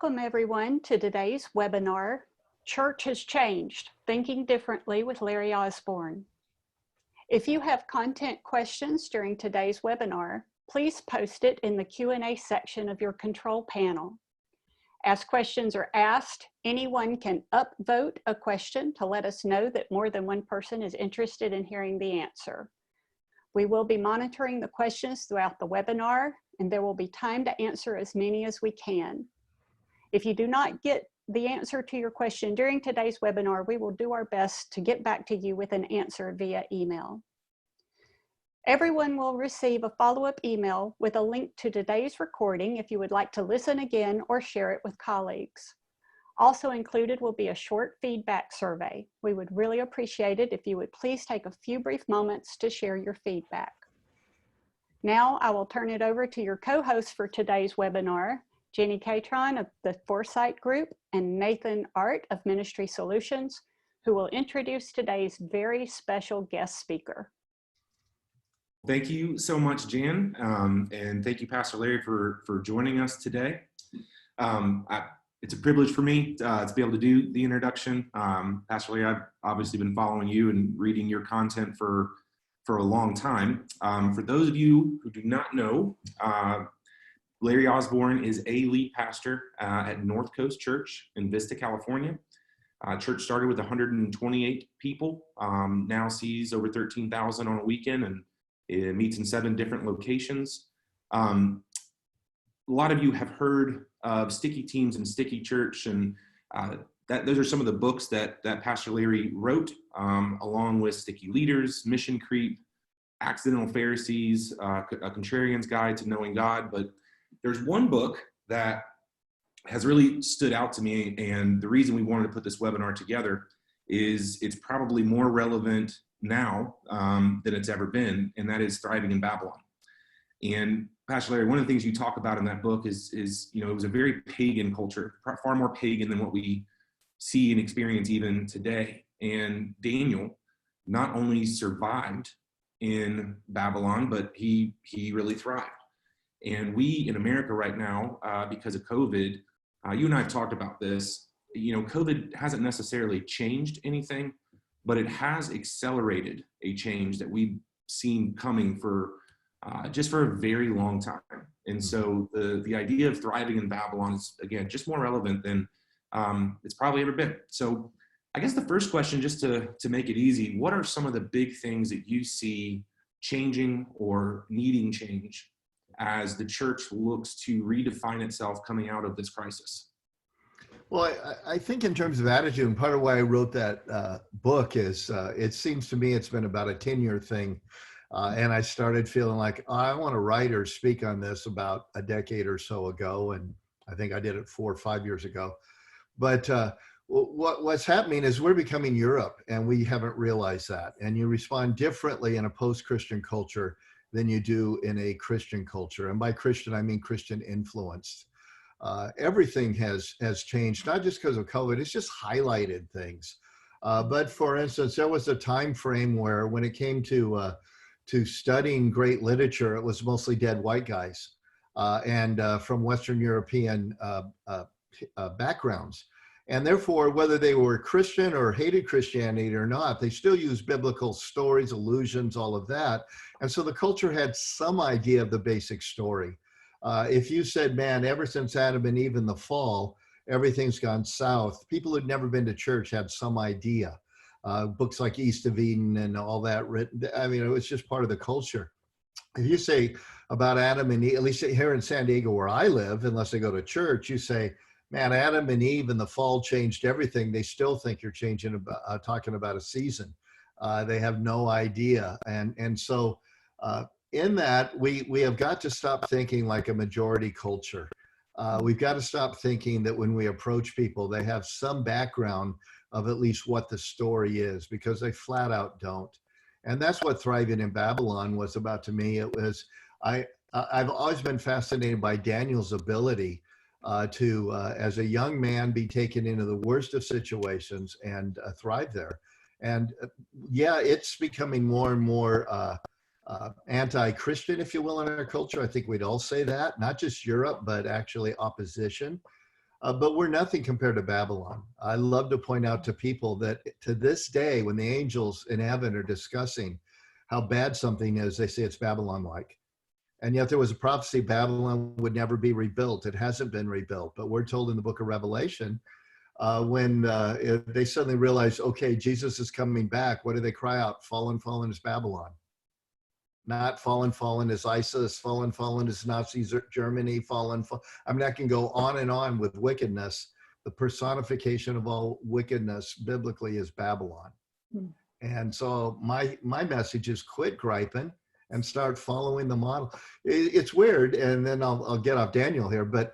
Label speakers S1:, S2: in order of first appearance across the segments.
S1: Welcome everyone to today's webinar, Church Has Changed, Thinking Differently with Larry Osborne. If you have content questions during today's webinar, please post it in the Q&A section of your control panel. As questions are asked, anyone can upvote a question to let us know that more than one person is interested in hearing the answer. We will be monitoring the questions throughout the webinar, and there will be time to answer as many as we can. If you do not get the answer to your question during today's webinar, we will do our best to get back to you with an answer via email. Everyone will receive a follow-up email with a link to today's recording if you would like to listen again or share it with colleagues. Also included will be a short feedback survey. We would really appreciate it if you would please take a few brief moments to share your feedback. Now I will turn it over to your co-hosts for today's webinar, Jenny Catron of the Foresight Group and Nathan Art of Ministry Solutions, who will introduce today's very special guest speaker.
S2: Thank you so much, Jan, and thank you, Pastor Larry, for joining us today. It's a privilege for me to be able to do the introduction. Pastor Larry, I've obviously been following you and reading your content for a long time. For those of you who do not know, Larry Osborne is a lead pastor at North Coast Church in Vista, California. Church started with 128 people, now sees over 13,000 on a weekend, and it meets in 7 different locations. A lot of you have heard of Sticky Teams and Sticky Church, and those are some of the books that Pastor Larry wrote, along with Sticky Leaders, Mission Creep, Accidental Pharisees, A Contrarian's Guide to Knowing God. But there's one book that has really stood out to me, and the reason we wanted to put this webinar together is it's probably more relevant now than it's ever been, and that is Thriving in Babylon. And Pastor Larry, one of the things you talk about in that book is it was a very pagan culture, far more pagan than what we see and experience even today. And Daniel not only survived in Babylon, but he really thrived. And we in America right now, because of COVID, you and I have talked about this, COVID hasn't necessarily changed anything, but it has accelerated a change that we've seen coming for just for a very long time. And so the idea of thriving in Babylon is, again, just more relevant than it's probably ever been. So I guess the first question, just to make it easy, what are some of the big things that you see changing or needing change as the church looks to redefine itself coming out of this crisis?
S3: Well, I think in terms of attitude, and part of why I wrote that book is it seems to me it's been about a 10-year thing. And I started feeling like, I want to write or speak on this about a decade or so ago. And I think I did it 4 or 5 years ago. But what's happening is we're becoming Europe, and we haven't realized that. And you respond differently in a post-Christian culture than you do in a Christian culture. And by Christian, I mean Christian influenced. Everything has changed, not just because of COVID, it's just highlighted things. But for instance, there was a time frame where when it came to studying great literature, it was mostly dead white guys and from Western European backgrounds. And therefore, whether they were Christian or hated Christianity or not, they still used biblical stories, allusions, all of that. And so the culture had some idea of the basic story. If you said, man, ever since Adam and Eve in the fall, everything's gone south, people who'd never been to church had some idea. Books like East of Eden and all that written, I mean, it was just part of the culture. If you say about Adam and Eve, at least here in San Diego where I live, unless I go to church, you say, man, Adam and Eve in the fall changed everything. They still think you're talking about a season. They have no idea. And so in that, we have got to stop thinking like a majority culture. We've got to stop thinking that when we approach people, they have some background of at least what the story is, because they flat out don't. And that's what Thriving in Babylon was about to me. It was, I've always been fascinated by Daniel's ability to, as a young man, be taken into the worst of situations and thrive there. And yeah, it's becoming more and more anti-Christian, if you will, in our culture. I think we'd all say that, not just Europe, but actually opposition. but we're nothing compared to Babylon. I love to point out to people that to this day, when the angels in heaven are discussing how bad something is, they say it's Babylon-like. And yet there was a prophecy Babylon would never be rebuilt. It hasn't been rebuilt. But we're told in the book of Revelation, when they suddenly realize, okay, Jesus is coming back, what do they cry out? Fallen, fallen is Babylon. Not fallen, fallen is ISIS, fallen, fallen is Nazi Germany, fallen. I mean, I can go on and on with wickedness. The personification of all wickedness biblically is Babylon. Hmm. And so my message is quit griping and start following the model. It's weird, and then I'll get off Daniel here, but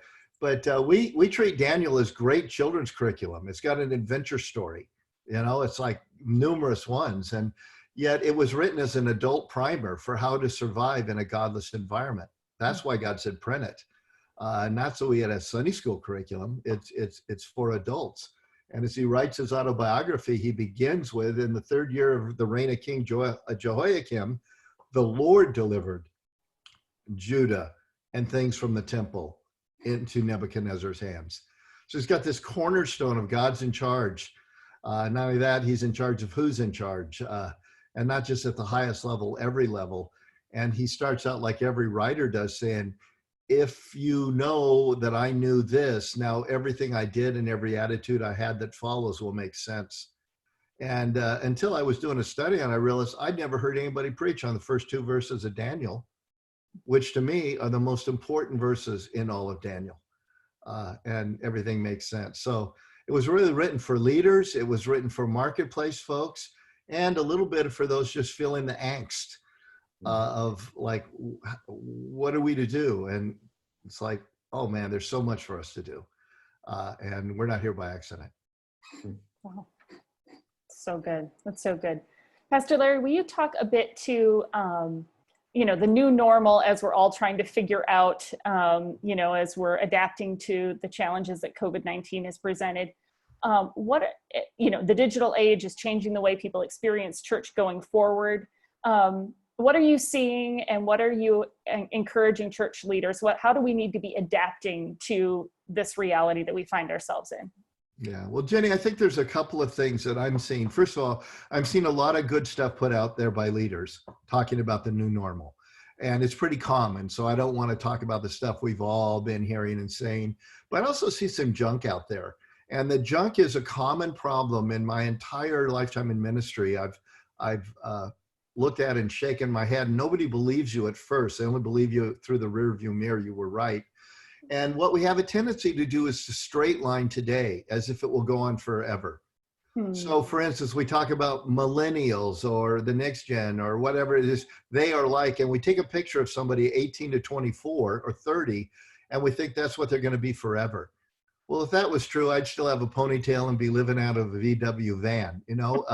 S3: we treat Daniel as great children's curriculum. It's got an adventure story, you know, it's like numerous ones, and yet it was written as an adult primer for how to survive in a godless environment. That's why God said print it, not so we had a Sunday school curriculum. It's for adults. And as he writes his autobiography, he begins with, in the 3rd year of the reign of King Jehoiakim, the Lord delivered Judah and things from the temple into Nebuchadnezzar's hands. So he's got this cornerstone of God's in charge. Not only that, he's in charge of who's in charge, and not just at the highest level, every level. And he starts out like every writer does, saying, if you know that I knew this, now everything I did and every attitude I had that follows will make sense. And until I was doing a study on it, I realized I'd never heard anybody preach on the first 2 verses of Daniel, which to me are the most important verses in all of Daniel. And everything makes sense. So it was really written for leaders. It was written for marketplace folks, and a little bit for those just feeling the angst of like, what are we to do? And it's like, oh man, there's so much for us to do. And we're not here by accident.
S4: Wow. So good. That's so good. Pastor Larry, will you talk a bit to, you know, the new normal as we're all trying to figure out, you know, as we're adapting to the challenges that COVID-19 has presented. What, you know, the digital age is changing the way people experience church going forward. What are you seeing, and what are you encouraging church leaders? How do we need to be adapting to this reality that we find ourselves in?
S3: Yeah, well, Jenny, I think there's a couple of things that I'm seeing. First of all, I'm seeing a lot of good stuff put out there by leaders talking about the new normal. And it's pretty common. So I don't want to talk about the stuff we've all been hearing and saying, but I also see some junk out there. And the junk is a common problem in my entire lifetime in ministry. I've looked at and shaken my head. Nobody believes you at first. They only believe you through the rearview mirror. You were right. And what we have a tendency to do is to straight line today as if it will go on forever. So for instance, we talk about millennials or the next gen or whatever it is they are like, and we take a picture of somebody 18 to 24 or 30, and we think that's what they're going to be forever. Well, if that was true, I'd still have a ponytail and be living out of a VW van, you know.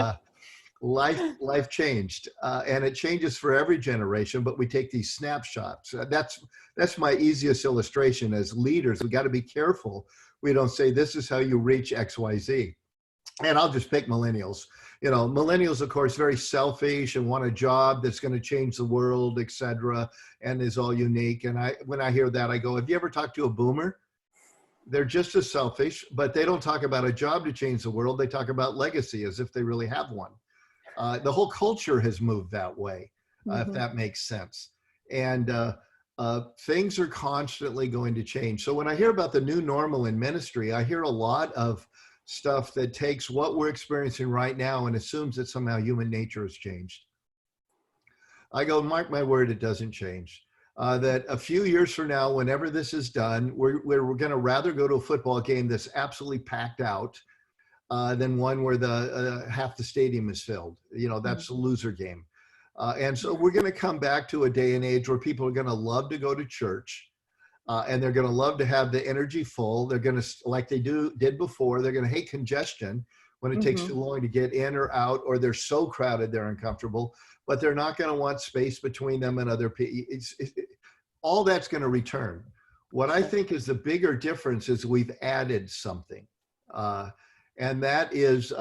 S3: Life changed, and it changes for every generation, but we take these snapshots. That's my easiest illustration. As leaders, we got to be careful we don't say this is how you reach XYZ. And I'll just pick millennials. You know, millennials, of course, very selfish and want a job that's going to change the world, et cetera, and is all unique. And when I hear that, I go, have you ever talked to a boomer? They're just as selfish, but they don't talk about a job to change the world. They talk about legacy as if they really have one. The whole culture has moved that way, if that makes sense. And things are constantly going to change. So when I hear about the new normal in ministry, I hear a lot of stuff that takes what we're experiencing right now and assumes that somehow human nature has changed. I go, mark my word, it doesn't change. That a few years from now, whenever this is done, we're going to rather go to a football game that's absolutely packed out than one where the half the stadium is filled. You know, that's a loser game. And so we're going to come back to a day and age where people are going to love to go to church, and they're going to love to have the energy full. They're going to, like they did before, they're going to hate congestion when it takes too long to get in or out, or they're so crowded they're uncomfortable, but they're not going to want space between them and other people. All that's going to return. What I think is the bigger difference is we've added something. And that is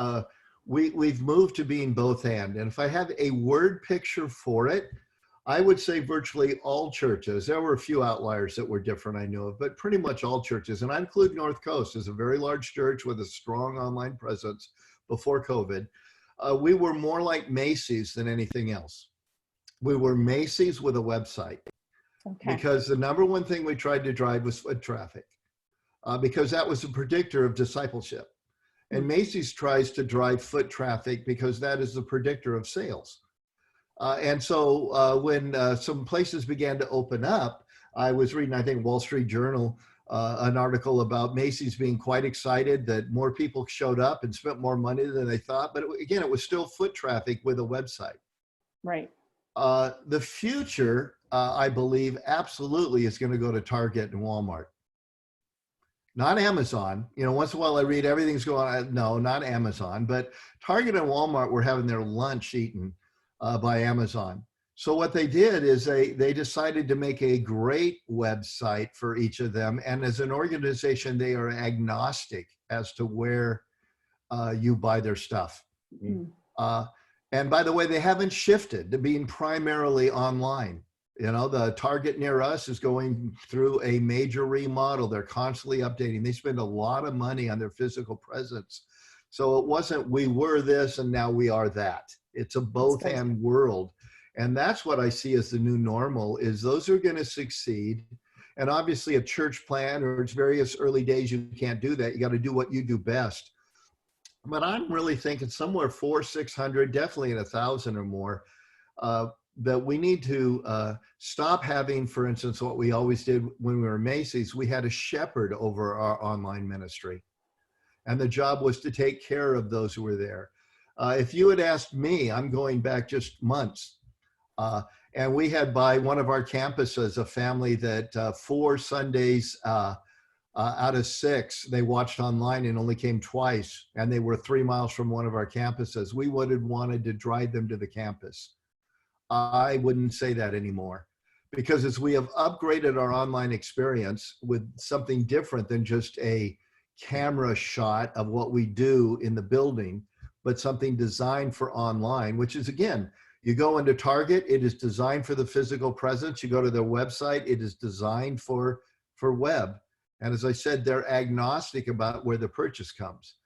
S3: we've moved to being both and. And if I have a word picture for it, I would say virtually all churches. There were a few outliers that were different, I know of, but pretty much all churches. And I include North Coast as a very large church with a strong online presence before COVID. We were more like Macy's than anything else. We were Macy's with a website.
S4: Okay.
S3: Because the number one thing we tried to drive was foot traffic, because that was a predictor of discipleship. And Macy's tries to drive foot traffic because that is the predictor of sales. And so when some places began to open up, I was reading, I think, Wall Street Journal, an article about Macy's being quite excited that more people showed up and spent more money than they thought. But again, it was still foot traffic with a website.
S4: Right.
S3: The future, I believe, absolutely is going to go to Target and Walmart. Not Amazon. You know, once in a while I read everything's going on. No, not Amazon. But Target and Walmart were having their lunch eaten by Amazon. So what they did is they decided to make a great website for each of them. And as an organization, they are agnostic as to where you buy their stuff. And by the way, they haven't shifted to being primarily online. You know, the Target near us is going through a major remodel. They're constantly updating. They spend a lot of money on their physical presence. So it wasn't we were this and now we are that. It's a both and world. And that's what I see as the new normal, is those are going to succeed. And obviously a church plan or its various early days, you can't do that. You got to do what you do best. But I'm really thinking somewhere 400, 600, definitely 1,000 or more, that we need to stop having, for instance, what we always did when we were Macy's. We had a shepherd over our online ministry. And the job was to take care of those who were there. If you had asked me, I'm going back just months, and we had by one of our campuses a family that 4 Sundays out of 6, they watched online and only came twice, and they were 3 miles from one of our campuses. We would have wanted to drive them to the campus. I wouldn't say that anymore, because as we have upgraded our online experience with something different than just a camera shot of what we do in the building, but something designed for online, which is, again, you go into Target, it is designed for the physical presence. You go to their website, it is designed for web. And as I said, they're agnostic about where the purchase comes.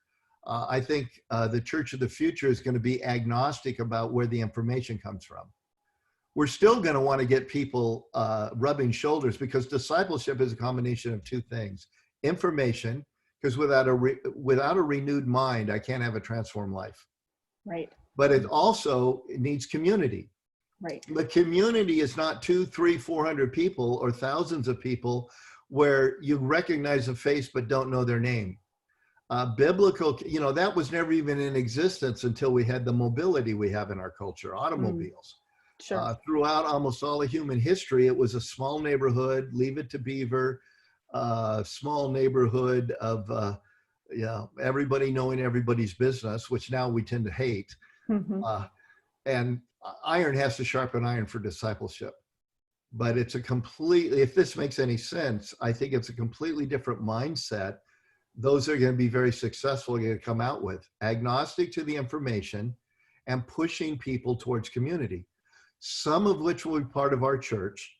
S3: I think the church of the future is going to be agnostic about where the information comes from. We're still going to want to get people rubbing shoulders, because discipleship is a combination of 2 things. Information, because without a renewed mind, I can't have a transformed life.
S4: Right.
S3: But it also needs community.
S4: Right.
S3: The community is not 200, 300, 400 people or thousands of people where you recognize a face but don't know their name. Biblical, you know, that was never even in existence until we had the mobility we have in our culture, automobiles.
S4: Sure.
S3: Throughout almost all of human history, it was a small neighborhood, Leave It to Beaver, small neighborhood of everybody knowing everybody's business, which now we tend to hate. And iron has to sharpen iron for discipleship. But it's a completely, if this makes any sense, I think it's a completely different mindset. Those are going to be very successful, going to come out with agnostic to the information and pushing people towards community, some of which will be part of our church,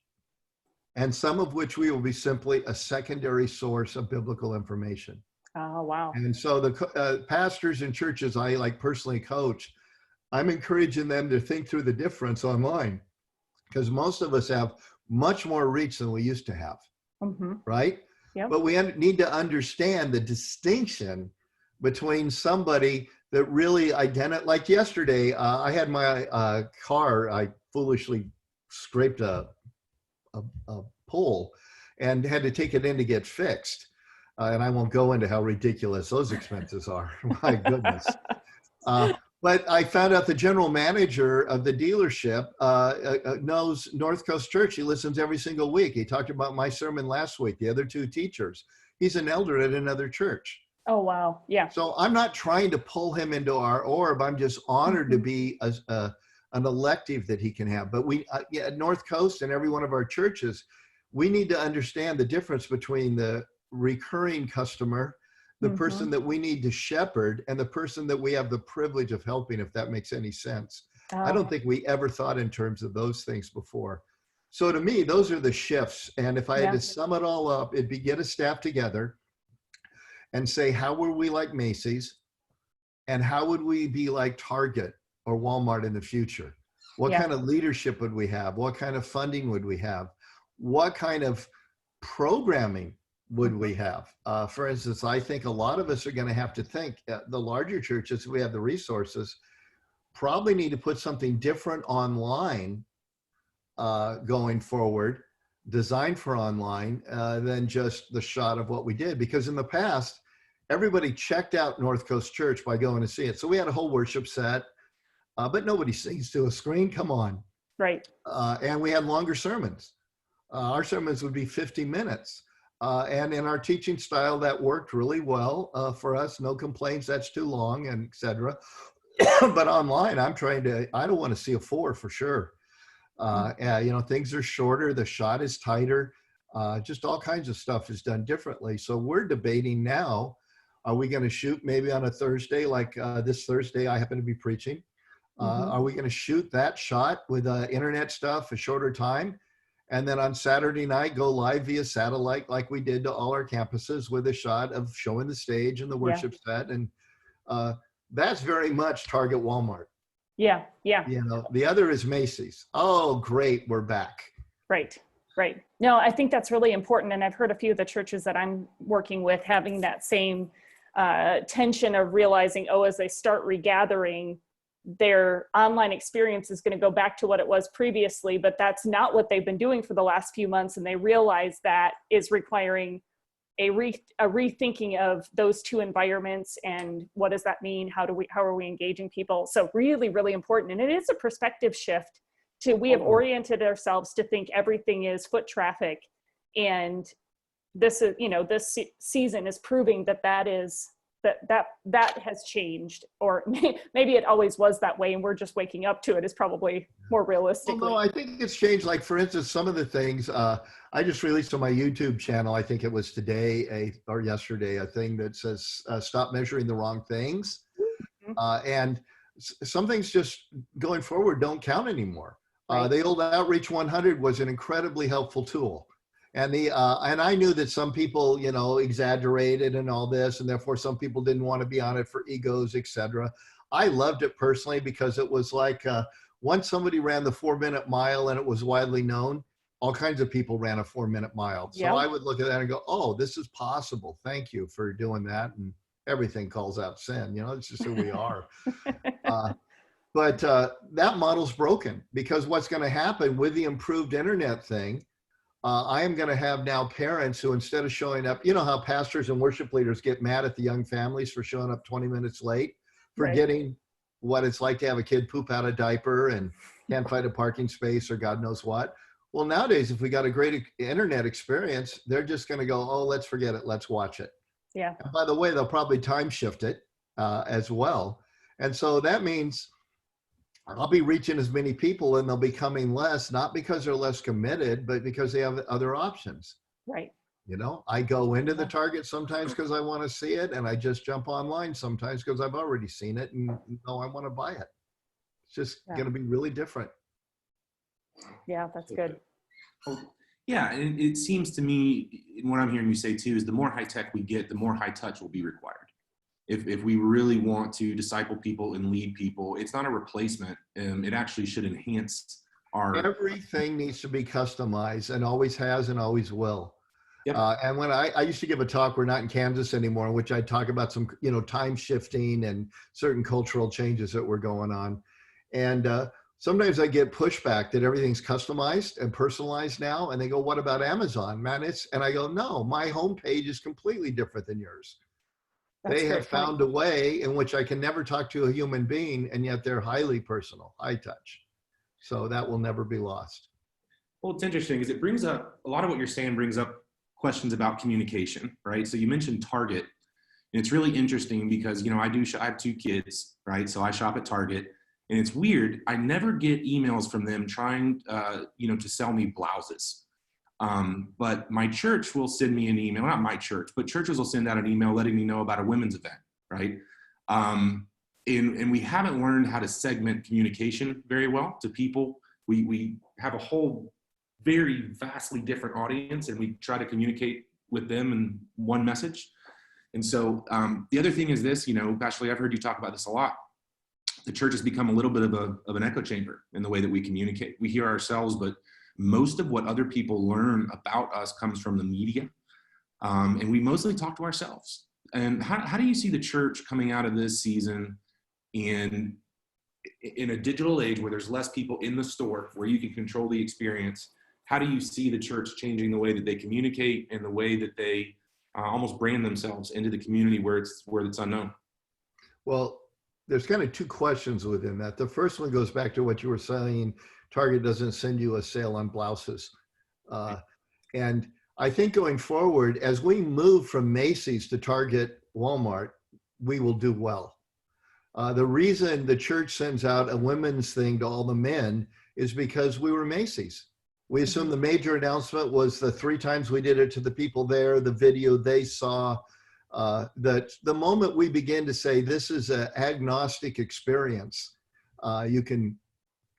S3: and some of which we will be simply a secondary source of biblical information.
S4: Oh, wow.
S3: And so the pastors and churches I like personally coach, I'm encouraging them to think through the difference online, because most of us have much more reach than we used to have, right?
S4: Yep.
S3: But we need to understand the distinction between somebody that really like yesterday, I had my car, I foolishly scraped a pole and had to take it in to get fixed. And I won't go into how ridiculous those expenses are. My goodness. But I found out the general manager of the dealership knows North Coast Church. He listens every single week. He talked about my sermon last week, the other 2 teachers. He's an elder at another church.
S4: Oh, wow. Yeah.
S3: So I'm not trying to pull him into our orb. I'm just honored to be an elective that he can have. But we, at North Coast and every one of our churches, we need to understand the difference between the recurring customer, the person that we need to shepherd, and the person that we have the privilege of helping, if that makes any sense. I don't think we ever thought in terms of those things before. So to me, those are the shifts. And if I had to sum it all up, it'd be get a staff together and say, how were we like Macy's? And how would we be like Target or Walmart in the future? What kind of leadership would we have? What kind of funding would we have? What kind of programming would we have? For instance, I think a lot of us are going to have to think, the larger churches, we have the resources, probably need to put something different online going forward, designed for online, than just the shot of what we did. Because in the past, everybody checked out North Coast Church by going to see it. So we had a whole worship set, but nobody sings to a screen, come on.
S4: Right.
S3: And we had longer sermons. Our sermons would be 50 minutes. And in our teaching style, that worked really well for us. No complaints, that's too long, and et cetera. But online, I don't want to see a 4 for sure. Things are shorter, the shot is tighter, just all kinds of stuff is done differently. So we're debating now, are we going to shoot maybe on a Thursday, like this Thursday I happen to be preaching? Are we going to shoot that shot with internet stuff, a shorter time? And then on Saturday night, go live via satellite like we did to all our campuses with a shot of showing the stage and the worship set. And that's very much Target, Walmart.
S4: Yeah.
S3: The other is Macy's. Oh, great, we're back.
S4: Right. No, I think that's really important. And I've heard a few of the churches that I'm working with having that same tension of realizing, as they start regathering, their online experience is going to go back to what it was previously, but that's not what they've been doing for the last few months. And they realize that is requiring a rethinking of those two environments, and what does that mean? How are we engaging people? So really, really important. And it is a perspective shift we have oriented ourselves to think everything is foot traffic. And this is, this season is proving that has changed, or maybe it always was that way and we're just waking up to it, is probably more realistic.
S3: Well, no, I think it's changed. Like, for instance, some of the things I just released on my YouTube channel, I think it was today or yesterday, a thing that says stop measuring the wrong things. And some things just going forward don't count anymore. The old Outreach 100 was an incredibly helpful tool. And and I knew that some people, exaggerated and all this, and therefore some people didn't want to be on it for egos, etc. I loved it personally because it was like once somebody ran the 4-minute mile and it was widely known, all kinds of people ran a 4-minute mile. So I would look at that and go, oh, this is possible. Thank you for doing that. And everything calls out sin. It's just who we are. But that model's broken, because what's going to happen with the improved internet thing, I am going to have now parents who, instead of showing up, how pastors and worship leaders get mad at the young families for showing up 20 minutes late, forgetting what it's like to have a kid poop out a diaper and can't find a parking space or God knows what. Well, nowadays, if we got a great internet experience, they're just going to go, oh, let's forget it. Let's watch it.
S4: Yeah.
S3: And by the way, they'll probably time shift it as well. And so that means I'll be reaching as many people and they'll be coming less, not because they're less committed, but because they have other options.
S4: Right.
S3: I go into the Target sometimes because I want to see it, and I just jump online sometimes because I've already seen it and I want to buy it. It's just going to be really different.
S4: Yeah, that's good.
S2: Yeah, and it seems to me, and what I'm hearing you say too, is the more high tech we get, the more high touch will be required. If we really want to disciple people and lead people, it's not a replacement. It actually should enhance our...
S3: Everything needs to be customized, and always has and always will.
S2: Yep.
S3: And when I used to give a talk, we're not in Kansas anymore, in which I talk about some, time shifting and certain cultural changes that were going on. And sometimes I get pushback that everything's customized and personalized now. And they go, what about Amazon, man? And I go, no, my homepage is completely different than yours. They have found a way in which I can never talk to a human being, and yet they're highly personal, high touch. So that will never be lost.
S2: Well, it's interesting because it brings up, a lot of what you're saying brings up questions about communication, right? So you mentioned Target, and it's really interesting because, I have 2 kids, right? So I shop at Target, and it's weird. I never get emails from them trying, to sell me blouses. But my church will send me an email, not my church, but churches will send out an email letting me know about a women's event, right? and we haven't learned how to segment communication very well to people. We have a whole very vastly different audience, and we try to communicate with them in one message. And so the other thing is this, you know, Pastor Lee, I've heard you talk about this a lot. The church has become a little bit of an echo chamber in the way that we communicate. We hear ourselves, but most of what other people learn about us comes from the media. And we mostly talk to ourselves. And how do you see the church coming out of this season in a digital age where there's less people in the store, where you can control the experience? How do you see the church changing the way that they communicate and the way that they almost brand themselves into the community where it's unknown?
S3: Well, there's kind of two questions within that. The first one goes back to what you were saying. Target doesn't send you a sale on blouses. And I think going forward, as we move from Macy's to Target, Walmart, we will do well. The reason the church sends out a women's thing to all the men is because we were Macy's. We assumed the major announcement was the 3 times we did it to the people there, the video they saw, that the moment we begin to say this is an agnostic experience, you can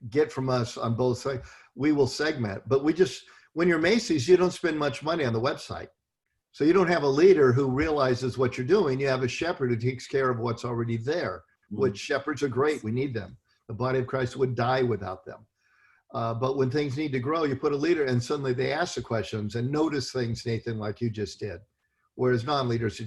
S3: get from us on both sides, we will segment. But when you're Macy's, you don't spend much money on the website. So you don't have a leader who realizes what you're doing. You have a shepherd who takes care of what's already there, which shepherds are great. We need them. The body of Christ would die without them. But when things need to grow, you put a leader and suddenly they ask the questions and notice things, Nathan, like you just did. Whereas non-leaders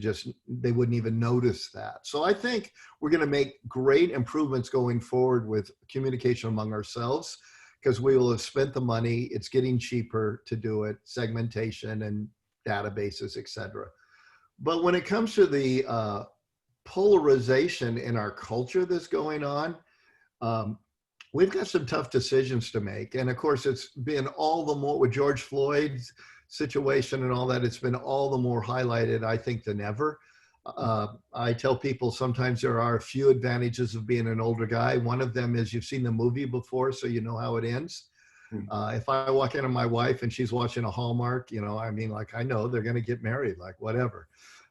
S3: they wouldn't even notice that. So I think we're going to make great improvements going forward with communication among ourselves, because we will have spent the money. It's getting cheaper to do it, segmentation and databases, et cetera. But when it comes to the polarization in our culture that's going on, we've got some tough decisions to make. And of course, it's been all the more with George Floyd's situation and all that, it's been all the more highlighted, I think, than ever. I tell people sometimes there are a few advantages of being an older guy. One of them is you've seen the movie before, so you know how it ends. If I walk in on my wife and she's watching a Hallmark, you know, I mean, like, I know they're going to get married, like whatever.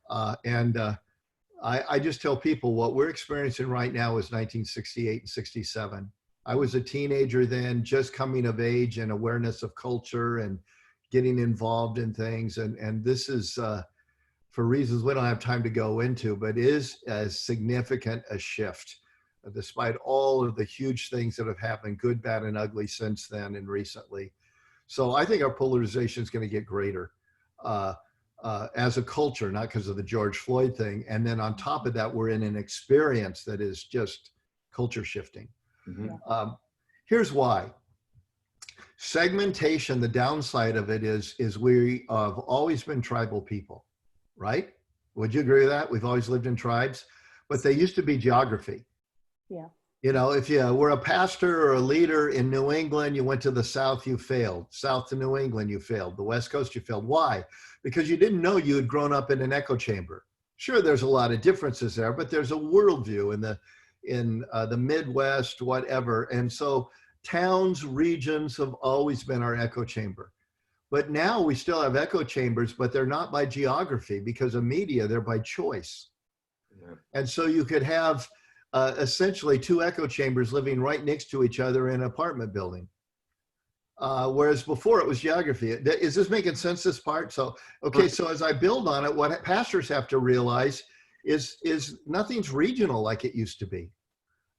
S3: I just tell people what we're experiencing right now is 1968 and 67. I was a teenager then, just coming of age and awareness of culture and getting involved in things. And this is, for reasons we don't have time to go into, but is as significant a shift, despite all of the huge things that have happened, good, bad, and ugly since then and recently. So I think our polarization is going to get greater as a culture, not because of the George Floyd thing. And then on top of that, we're in an experience that is just culture shifting. Here's why. Segmentation, the downside of it is we have always been tribal people, right? Would you agree with that? We've always lived in tribes, but they used to be geography.
S4: Yeah.
S3: You know, if you were a pastor or a leader in New England, you went to the South, you failed. South to New England, you failed. The West Coast, you failed. Why? Because you didn't know you had grown up in an echo chamber. Sure, there's a lot of differences there, but there's a worldview in the Midwest, whatever. And so towns, regions have always been our echo chamber. But now we still have echo chambers, but they're not by geography because of media, they're by choice. Yeah. And so you could have essentially 2 echo chambers living right next to each other in an apartment building. Whereas before it was geography. Is this making sense, this part? So, okay, so as I build on it, what pastors have to realize is nothing's regional like it used to be.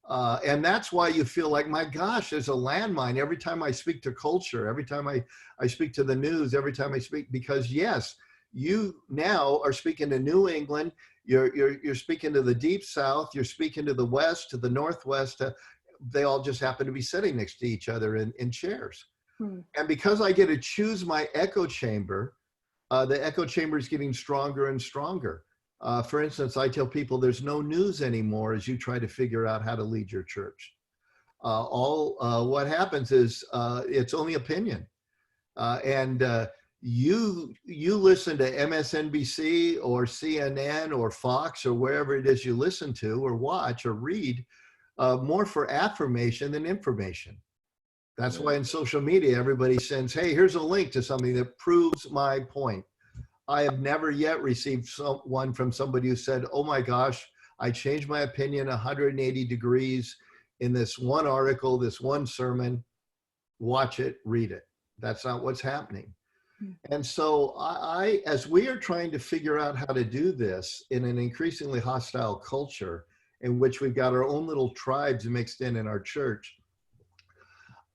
S3: And that's why you feel like, my gosh, there's a landmine every time I speak to culture, every time I speak to the news, every time I speak, because yes, you now are speaking to New England, you're speaking to the deep South, you're speaking to the West, to the Northwest, they all just happen to be sitting next to each other in chairs. And because I get to choose my echo chamber, the echo chamber is getting stronger and stronger. For instance, I tell people there's no news anymore as you try to figure out how to lead your church. What happens is it's only opinion. You listen to MSNBC or CNN or Fox or wherever it is you listen to or watch or read more for affirmation than information. That's why in social media, everybody sends, hey, here's a link to something that proves my point. I have never yet received one from somebody who said, oh my gosh, I change my opinion 180 degrees in this one article, this one sermon. Watch it, read it. That's not what's happening. And so as we are trying to figure out how to do this in an increasingly hostile culture in which we've got our own little tribes mixed in our church,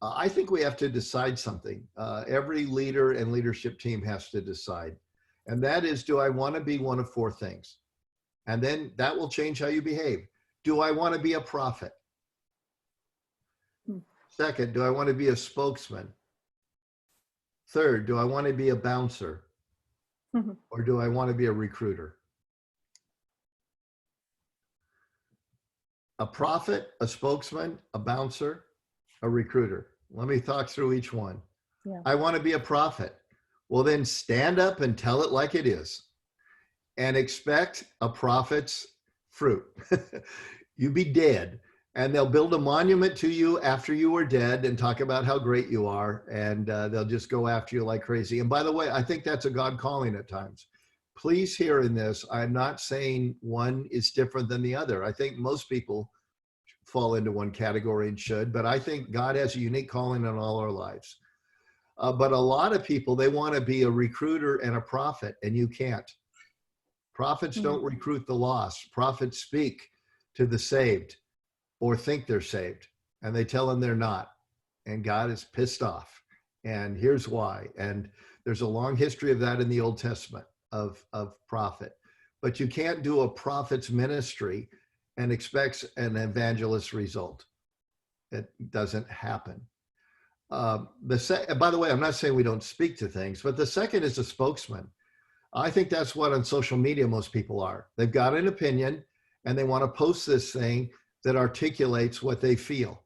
S3: I think we have to decide something. Every leader and leadership team has to decide. And that is, do I want to be one of four things? And then that will change how you behave. Do I want to be a prophet? Second, do I want to be a spokesman? Third, do I want to be a bouncer? Or do I want to be a recruiter? A prophet, a spokesman, a bouncer, a recruiter. Let me talk through each one.
S4: Yeah.
S3: I want to be a prophet. Well, then stand up and tell it like it is and expect a prophet's fruit. You be dead, and they'll build a monument to you after you are dead and talk about how great you are, and they'll just go after you like crazy. And by the way, I think that's a God calling at times. Please hear in this, I'm not saying one is different than the other. I think most people fall into one category and should, but I think God has a unique calling in all our lives. But a lot of people, they want to be a recruiter and a prophet, and you can't. Prophets don't recruit the lost. Prophets speak to the saved or think they're saved, and they tell them they're not. And God is pissed off. And here's why. And there's a long history of that in the Old Testament of prophet. But you can't do a prophet's ministry and expect an evangelist result. It doesn't happen. By the way, I'm not saying we don't speak to things, but the second is a spokesman. I think that's what on social media most people are. They've got an opinion and they want to post this thing that articulates what they feel.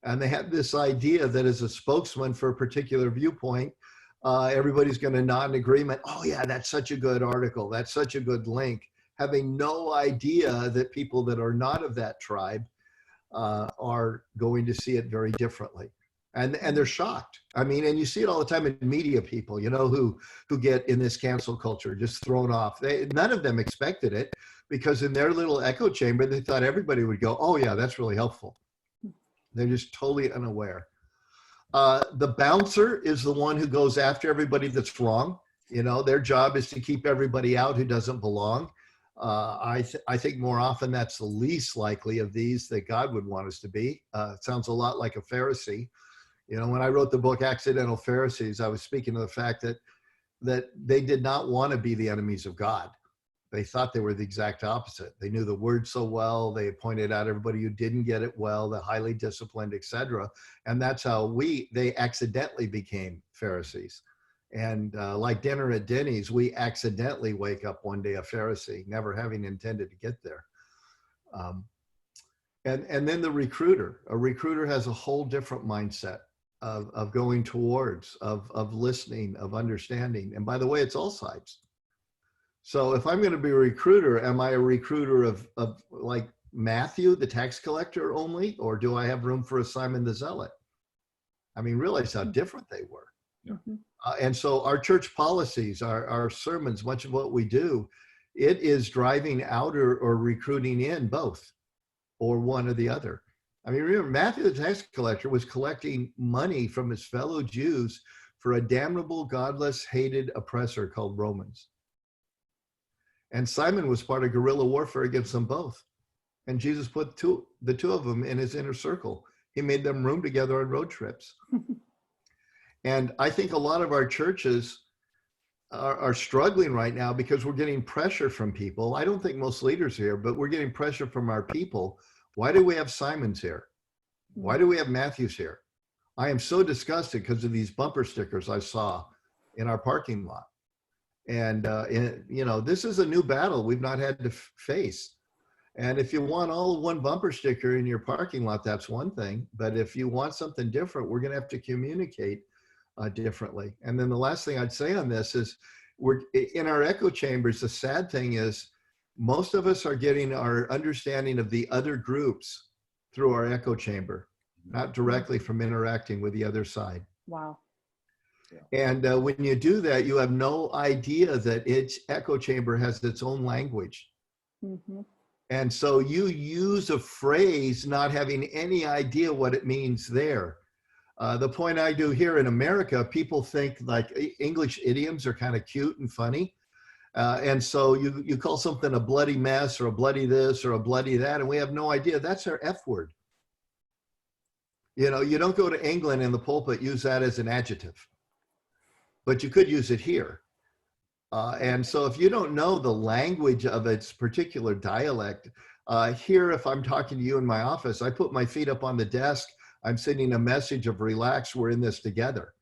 S3: And they have this idea that as a spokesman for a particular viewpoint, everybody's going to nod in agreement. Oh yeah, that's such a good article. That's such a good link. Having no idea that people that are not of that tribe are going to see it very differently. And they're shocked. I mean, and you see it all the time in media people, you know, who get in this cancel culture, just thrown off. None of them expected it, because in their little echo chamber, they thought everybody would go, oh yeah, that's really helpful. They're just totally unaware. The bouncer is the one who goes after everybody that's wrong. You know, their job is to keep everybody out who doesn't belong. I think more often that's the least likely of these that God would want us to be. It sounds a lot like a Pharisee. You know, when I wrote the book Accidental Pharisees, I was speaking to the fact that they did not want to be the enemies of God. They thought they were the exact opposite. They knew the word so well. They pointed out everybody who didn't get it well, the highly disciplined, etc. And that's how they accidentally became Pharisees. And like dinner at Denny's, we accidentally wake up one day a Pharisee, never having intended to get there. And then the recruiter. A recruiter has a whole different mindset of going towards, of listening, of understanding. And by the way, it's all sides. So if I'm going to be a recruiter, am I a recruiter of like Matthew, the tax collector only, or do I have room for a Simon the Zealot? I mean, realize how different they were.
S4: Mm-hmm.
S3: And so our church policies, our sermons, much of what we do, it is driving out or recruiting in both, or one or the other. I mean, remember, Matthew the tax collector was collecting money from his fellow Jews for a damnable, godless, hated oppressor called Romans. And Simon was part of guerrilla warfare against them both. And Jesus put the two of them in his inner circle. He made them room together on road trips. And I think a lot of our churches are struggling right now because we're getting pressure from people. I don't think most leaders here, but we're getting pressure from our people. Why do we have Simons here? Why do we have Matthews here? I am so disgusted because of these bumper stickers I saw in our parking lot. And, you know, this is a new battle we've not had to face. And if you want all one bumper sticker in your parking lot, that's one thing. But if you want something different, we're going to have to communicate differently. And then the last thing I'd say on this is, we're in our echo chambers. The sad thing is most of us are getting our understanding of the other groups through our echo chamber, not directly from interacting with the other side.
S4: Wow.
S3: And when you do that, you have no idea that each echo chamber has its own language.
S4: Mm-hmm.
S3: And so you use a phrase not having any idea what it means there. The point I do here in America, people think like English idioms are kind of cute and funny. And so you call something a bloody mess or a bloody this or a bloody that, and we have no idea. That's our F word. You know, you don't go to England in the pulpit, use that as an adjective, but you could use it here. And so if you don't know the language of its particular dialect, here, if I'm talking to you in my office, I put my feet up on the desk, I'm sending a message of relax, we're in this together.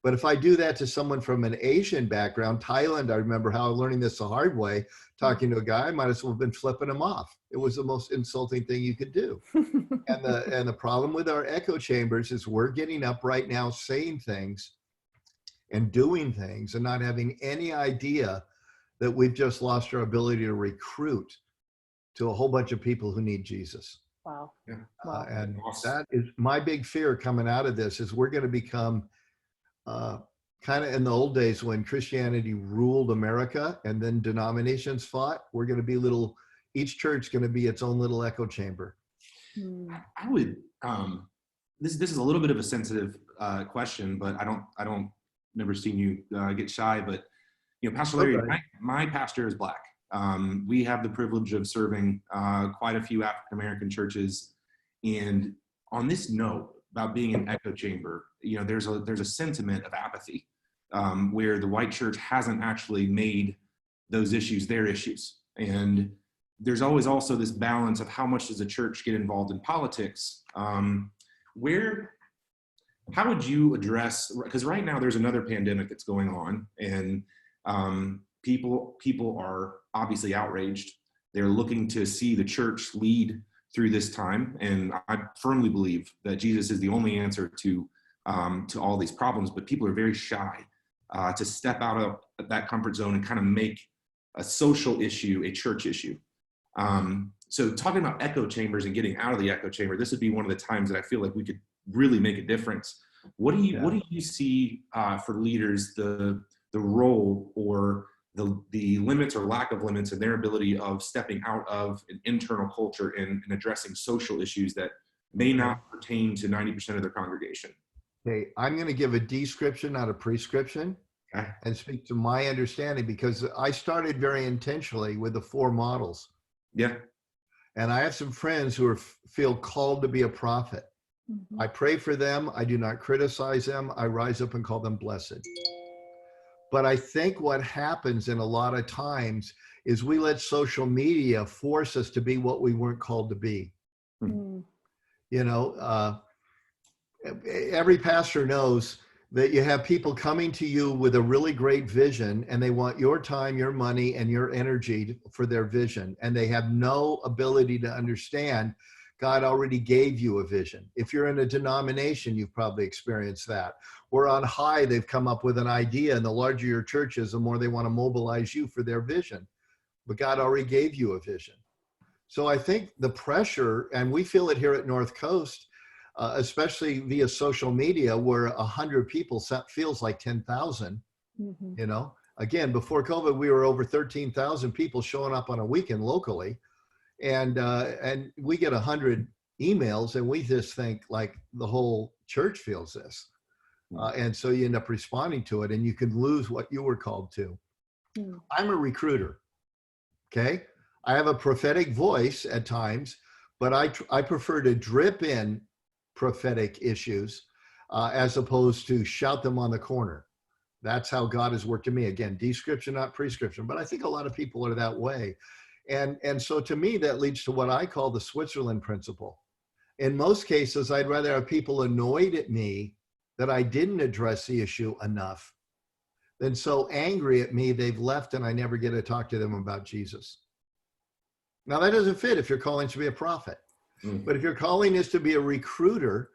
S3: But if I do that to someone from an Asian background, Thailand, I remember how learning this the hard way, talking to a guy, I might as well have been flipping him off. It was the most insulting thing you could do. And the problem with our echo chambers is we're getting up right now saying things and doing things and not having any idea that we've just lost our ability to recruit to a whole bunch of people who need Jesus.
S4: Wow.
S2: Yeah.
S4: Wow.
S3: And that is my big fear coming out of this, is we're going to become kind of in the old days when Christianity ruled America and then denominations fought. We're going to be each church going to be its own little echo chamber.
S2: I would, this is a little bit of a sensitive question, but I don't never seen you get shy, but you know, Pastor Larry,
S3: Okay.
S2: my pastor is Black. We have the privilege of serving quite a few African-American churches. And on this note about being an echo chamber, you know, there's a sentiment of apathy where the white church hasn't actually made those issues their issues. And there's always also this balance of how much does a church get involved in politics. How would you address, because right now there's another pandemic that's going on, and people are obviously outraged. They're looking to see the church lead through this time, and I firmly believe that Jesus is the only answer to all these problems, but people are very shy to step out of that comfort zone and kind of make a social issue a church issue. So talking about echo chambers and getting out of the echo chamber, this would be one of the times that I feel like we could really make a difference. What do you see for leaders, the role or the limits or lack of limits in their ability of stepping out of an internal culture and addressing social issues that may not pertain to 90% of their congregation?
S3: Okay, I'm going to give a description, not a prescription, and speak to my understanding, because I started very intentionally with the 4 models.
S2: Yeah.
S3: And I have some friends who feel called to be a prophet.
S4: Mm-hmm.
S3: I pray for them. I do not criticize them. I rise up and call them blessed. But I think what happens in a lot of times is we let social media force us to be what we weren't called to be.
S4: Mm-hmm.
S3: You know, every pastor knows that you have people coming to you with a really great vision, and they want your time, your money, and your energy for their vision. And they have no ability to understand God already gave you a vision. If you're in a denomination, you've probably experienced that. Or on high, they've come up with an idea, and the larger your church is, the more they want to mobilize you for their vision. But God already gave you a vision. So I think the pressure, and we feel it here at North Coast, especially via social media, where 100 people feels like 10,000.
S4: Mm-hmm.
S3: You know, again, before COVID, we were over 13,000 people showing up on a weekend locally, and we get 100 emails, and we just think like the whole church feels this, and so you end up responding to it, and you can lose what you were called to.
S4: Mm.
S3: I'm a recruiter. Okay, I have a prophetic voice at times, but I prefer to drip in prophetic issues as opposed to shout them on the corner. That's how God has worked in me. Again, description, not prescription, but I think a lot of people are that way. And so to me, that leads to what I call the Switzerland principle. In most cases, I'd rather have people annoyed at me that I didn't address the issue enough than so angry at me they've left and I never get to talk to them about Jesus. Now, that doesn't fit if your calling is to be a prophet. But if your calling is to be a recruiter,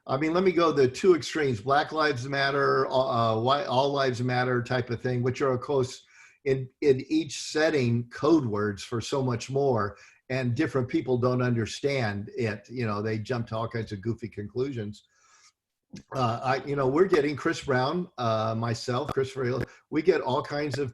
S3: I mean, let me go the 2 extremes: Black Lives Matter, all lives matter type of thing, which are, of course, in each setting code words for so much more, and different people don't understand it. You know, they jump to all kinds of goofy conclusions. We're getting Chris Brown, myself, Christopher Hill, we get all kinds of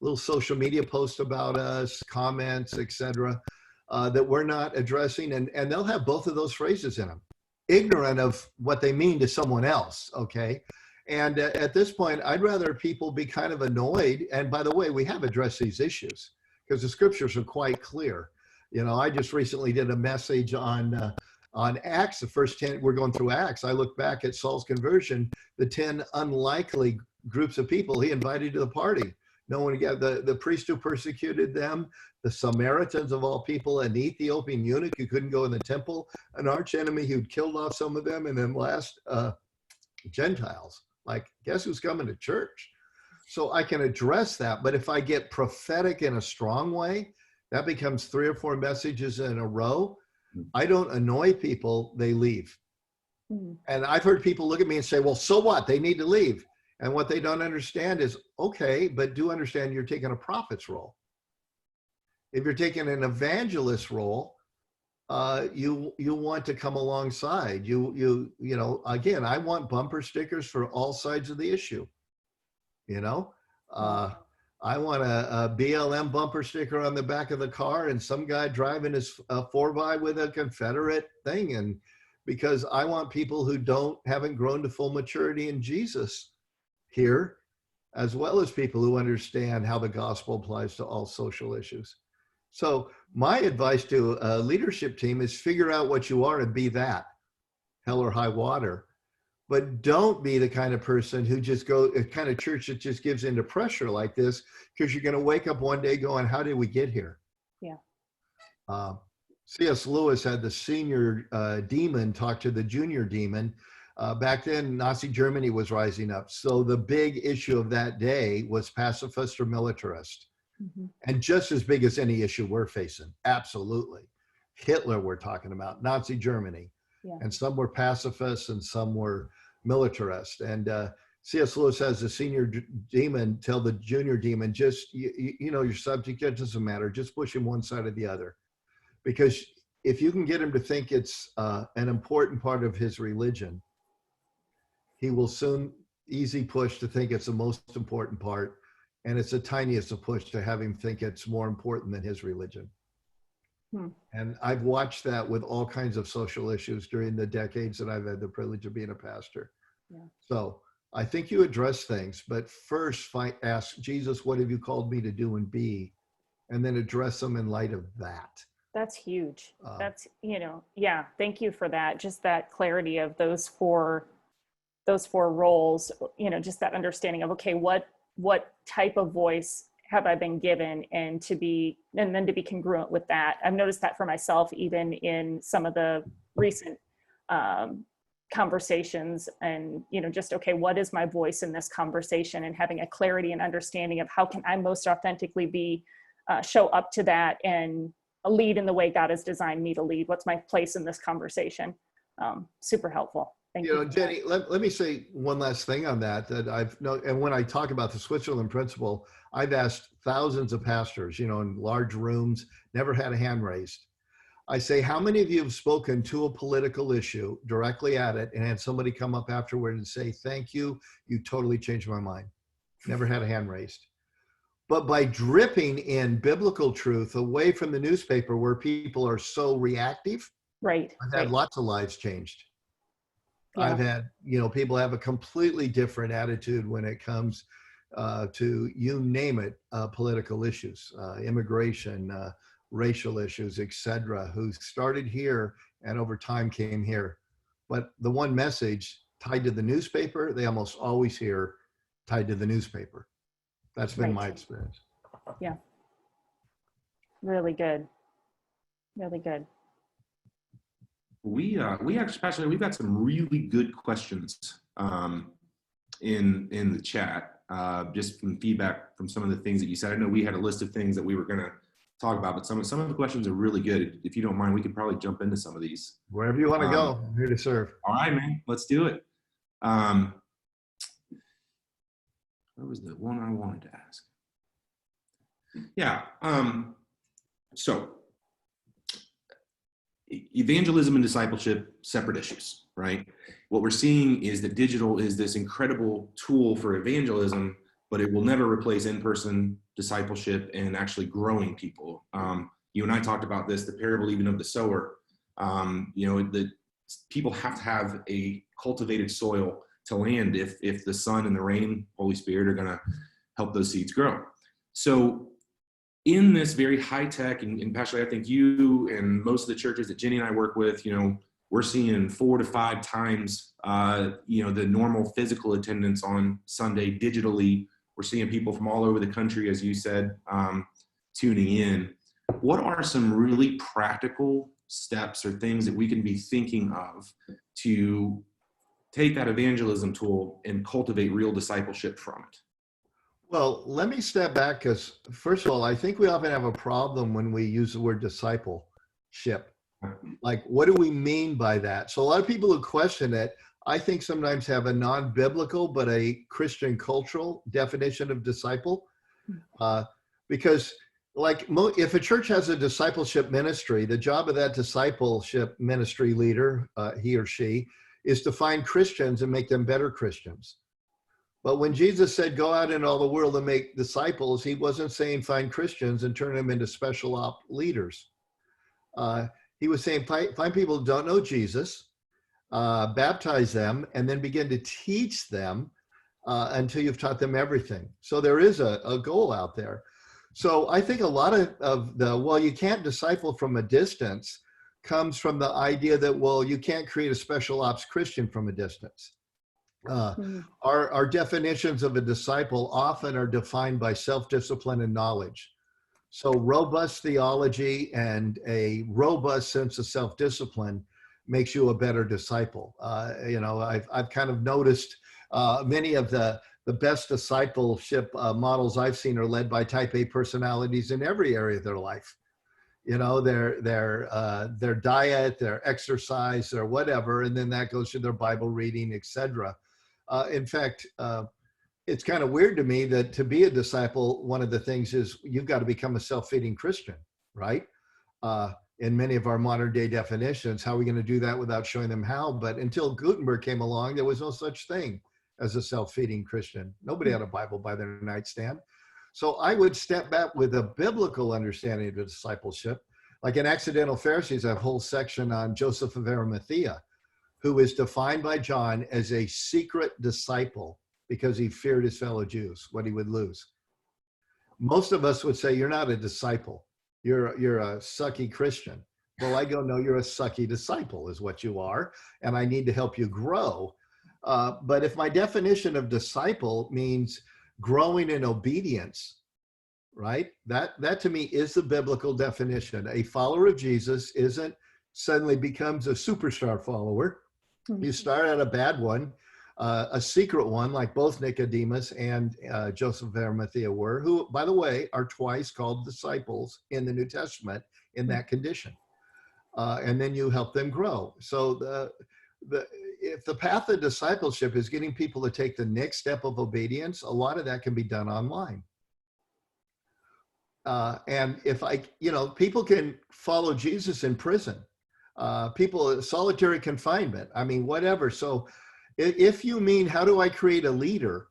S3: little social media posts about us, comments, etc. that we're not addressing, and they'll have both of those phrases in them, ignorant of what they mean to someone else, okay? And at this point, I'd rather people be kind of annoyed. And by the way, we have addressed these issues because the scriptures are quite clear. You know, I just recently did a message on Acts, the first 10, we're going through Acts. I look back at Saul's conversion, the 10 unlikely groups of people he invited to the party. No one got the priest who persecuted them, the Samaritans of all people, an Ethiopian eunuch who couldn't go in the temple, an arch enemy who'd killed off some of them, and then last, Gentiles. Like, guess who's coming to church? So I can address that. But if I get prophetic in a strong way, that becomes 3 or 4 messages in a row. I don't annoy people, they leave. And I've heard people look at me and say, well, so what? They need to leave. And what they don't understand is, okay, but do understand you're taking a prophet's role. If you're taking an evangelist role, you want to come alongside. You know, again, I want bumper stickers for all sides of the issue. You know, I want a BLM bumper sticker on the back of the car and some guy driving his 4x with a Confederate thing. And because I want people who haven't grown to full maturity in Jesus here, as well as people who understand how the gospel applies to all social issues. So my advice to a leadership team is figure out what you are and be that, hell or high water. But don't be the kind of person who just a kind of church that just gives into pressure like this, because you're going to wake up one day going, how did we get here?
S4: Yeah.
S3: C.S. Lewis had the senior demon talk to the junior demon. Back then, Nazi Germany was rising up. So the big issue of that day was pacifist or militarist. And just as big as any issue we're facing, absolutely. Hitler we're talking about, Nazi Germany. Yeah. And some were pacifists and some were militarist. And C.S. Lewis has the senior demon tell the junior demon, just, you know, your subject, it doesn't matter, just push him one side or the other. Because if you can get him to think it's an important part of his religion, he will soon easy push to think it's the most important part. And it's the tiniest of push to have him think it's more important than his religion. And I've watched that with all kinds of social issues during the decades that I've had the privilege of being a pastor. Yeah. So I think you address things, but first ask Jesus, what have you called me to do and be? And then address them in light of that.
S4: That's huge. That's, you know, yeah, thank you for that. Just that clarity of those four roles, you know, just that understanding of, okay, what type of voice have I been given, and then to be congruent with that. I've noticed that for myself, even in some of the recent conversations, and, you know, just, okay, what is my voice in this conversation, and having a clarity and understanding of how can I most authentically show up to that and lead in the way God has designed me to lead. What's my place in this conversation? Super helpful. Thank you.
S3: You know, Jenny, let me say one last thing on that I've known, and when I talk about the Switzerland principle, I've asked thousands of pastors, you know, in large rooms, never had a hand raised. I say, how many of you have spoken to a political issue directly at it and had somebody come up afterward and say, thank you, you totally changed my mind? Never had a hand raised. But by dripping in biblical truth away from the newspaper where people are so reactive,
S4: right?
S3: I've had lots of lives changed. Yeah. I've had, you know, people have a completely different attitude when it comes to, you name it, political issues, immigration, racial issues, etc., who started here and over time came here. But the one message tied to the newspaper, they almost always hear tied to the newspaper. That's been my experience.
S4: Yeah. Really good. Really good.
S2: We actually, Pastor, we've got some really good questions in the chat, just from feedback from some of the things that you said. I know we had a list of things that we were going to talk about, but some of the questions are really good. If you don't mind, we could probably jump into some of these.
S3: Wherever you want to go, I'm here to serve.
S2: All right, man, let's do it. What was the one I wanted to ask? Yeah. So evangelism and discipleship, separate issues, right? What we're seeing is that digital is this incredible tool for evangelism, but it will never replace in-person discipleship and actually growing people. You and I talked about this, the parable even of the sower. The people have to have a cultivated soil to land if the sun and the rain, Holy Spirit, are going to help those seeds grow. So in this very high tech, and Pastor, I think you and most of the churches that Jenny and I work with, we're seeing 4 to 5 times, the normal physical attendance on Sunday digitally. We're seeing people from all over the country, as you said, tuning in. What are some really practical steps or things that we can be thinking of to take that evangelism tool and cultivate real discipleship from it?
S3: Well, let me step back because, first of all, I think we often have a problem when we use the word discipleship. Like, what do we mean by that? So a lot of people who question it, I think sometimes have a non-biblical but a Christian cultural definition of disciple. Because if a church has a discipleship ministry, the job of that discipleship ministry leader, he or she, is to find Christians and make them better Christians. But when Jesus said, go out in all the world and make disciples, he wasn't saying find Christians and turn them into special op leaders. He was saying find people who don't know Jesus, baptize them, and then begin to teach them until you've taught them everything. So there is a goal out there. So I think a lot of the, you can't disciple from a distance comes from the idea that, you can't create a special ops Christian from a distance. Our definitions of a disciple often are defined by self-discipline and knowledge. So robust theology and a robust sense of self-discipline makes you a better disciple. I've kind of noticed many of the best discipleship models I've seen are led by type A personalities in every area of their life. Their diet, their exercise, their whatever, and then that goes to their Bible reading, etc. In fact, it's kind of weird to me that to be a disciple, one of the things is you've got to become a self-feeding Christian, right? In many of our modern day definitions, how are we going to do that without showing them how? But until Gutenberg came along, there was no such thing as a self-feeding Christian. Nobody had a Bible by their nightstand. So I would step back with a biblical understanding of discipleship. Like in Accidental Pharisees, I have a whole section on Joseph of Arimathea, who is defined by John as a secret disciple because he feared his fellow Jews, what he would lose. Most of us would say, you're not a disciple. You're a sucky Christian. Well, I go, no, you're a sucky disciple is what you are, and I need to help you grow. But if my definition of disciple means growing in obedience, right? That to me is the biblical definition. A follower of Jesus isn't suddenly becomes a superstar follower. You start at a bad one, a secret one, like both Nicodemus and Joseph of Arimathea were, who, by the way, are twice called disciples in the New Testament in that condition. And then you help them grow. So if the path of discipleship is getting people to take the next step of obedience, a lot of that can be done online. And if people can follow Jesus in prison, people, solitary confinement, whatever. So if you mean, how do I create a leader,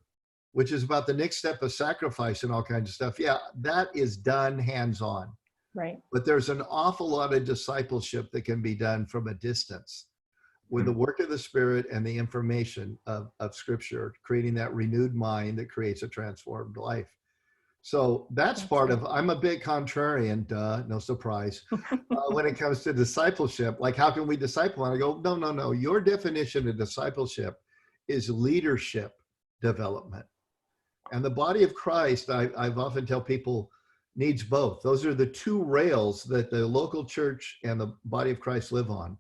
S3: which is about the next step of sacrifice and all kinds of stuff, yeah, that is done hands-on.
S4: Right.
S3: But there's an awful lot of discipleship that can be done from a distance with the work of the Spirit and the information of Scripture, creating that renewed mind that creates a transformed life. So that's part of, I'm a bit contrarian, no surprise, when it comes to discipleship. Like, how can we disciple? And I go, no. Your definition of discipleship is leadership development. And the body of Christ, I've often tell people, needs both. Those are the two rails that the local church and the body of Christ live on.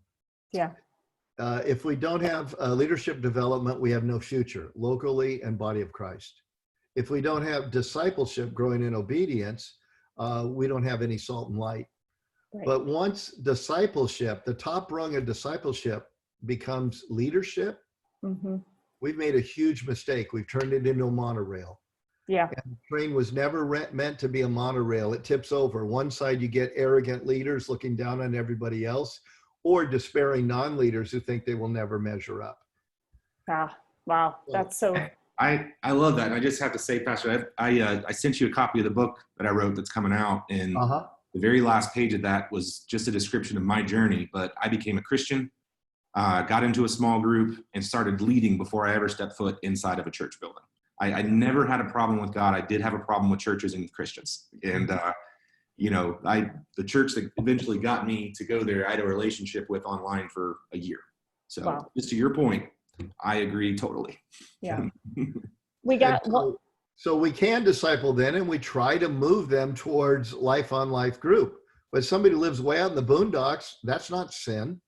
S4: Yeah.
S3: If we don't have leadership development, we have no future, locally and body of Christ. If we don't have discipleship growing in obedience, we don't have any salt and light. Right. But once discipleship, the top rung of discipleship becomes leadership, we've made a huge mistake. We've turned it into a monorail. Yeah. And the train was never meant to be a monorail. It tips over. One side, you get arrogant leaders looking down on everybody else, or despairing non-leaders who think they will never measure up.
S4: Wow. That's so...
S2: I love that. And I just have to say, Pastor, I sent you a copy of the book that I wrote that's coming out. And The very last page of that was just a description of my journey, but I became a Christian, got into a small group, and started leading before I ever stepped foot inside of a church building. I never had a problem with God. I did have a problem with churches and with Christians. And, the church that eventually got me to go there, I had a relationship with online for a year. So
S4: Wow.
S2: just to your point, I agree totally.
S4: Yeah. We got
S3: so we can disciple then, and we try to move them towards life on life group. But somebody who lives way out in the boondocks, that's not sin.